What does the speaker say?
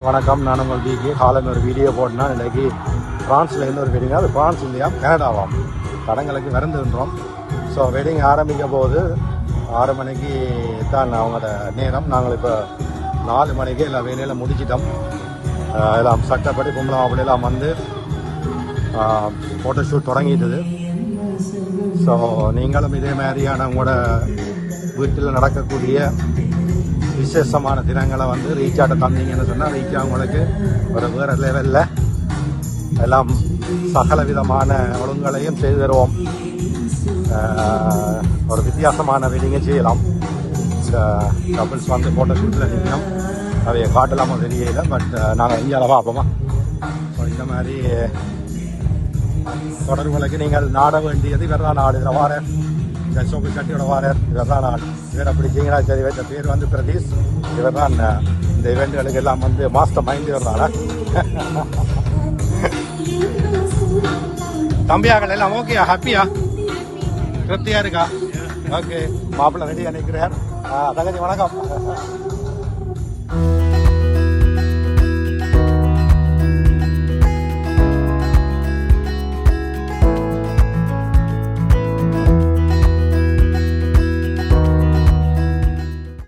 வணக்கம், நான் உங்கள் பிகே. காலம் ஒரு வீடியோ போட்டேன்னா இன்றைக்கி ஃப்ரான்ஸில் இருந்து ஒரு வெட்டிங். அது ஃப்ரான்ஸ் இல்லையா, கனடாவாம். தடங்களுக்கு விறந்துன்றோம். ஸோ வெட்டிங் ஆரம்பிக்க போது 6 மணிக்கு தான் அவங்களோட நேரம். நாங்கள் இப்போ 4 மணிக்கு எல்லா வேலையில் முடிச்சிட்டோம். எல்லாம் சட்டப்படி கும்பலம் அப்படியெல்லாம் வந்து ஃபோட்டோஷூட் தொடங்கிட்டது. ஸோ நீங்களும் இதே மாதிரியான உங்களோட வீட்டில் நடக்கக்கூடிய விசேஷமான தினங்களை வந்து ரீச் ஆட்ட தந்தீங்கன்னு சொன்னால் ரீச் அவங்களுக்கு ஒரு வேறு லெவலில் எல்லாம் சகல விதமான ஒழுங்களையும் செய்து தருவோம். ஒரு வித்தியாசமான வெட்டிங்கை செய்யலாம். இந்த கப்பிள்ஸ் வந்து ஃபோட்டோ ஷூட்டில் நிற்கணும். அவைய காட்டலாமா தெரியல, பட் நாங்கள் இந்தியாவில் பார்ப்போமா. ஸோ இந்த மாதிரி தொடர்புகளுக்கு நீங்கள் நாட வேண்டியது இவர் தான் நாடு. இதில் வார இந்த சோப்பு கட்டியோட வாரர் இவர் தான் நாள். இவர் அப்படி செய்யறா சரி. இந்த பேர் வந்து பிரதீஷ். இவர் தான் இந்த இவெண்ட்களுக்கு எல்லாம் வந்து மாஸ்டர் மைண்ட் இவர் தானே. தம்பியாக்கள் எல்லாம் ஓகேயா, ஹாப்பியா, திருப்தியா இருக்கா? ஓகே, மாப்பிள்ளை ரெடியா நிற்கிறார். தங்கச்சி வணக்கம்.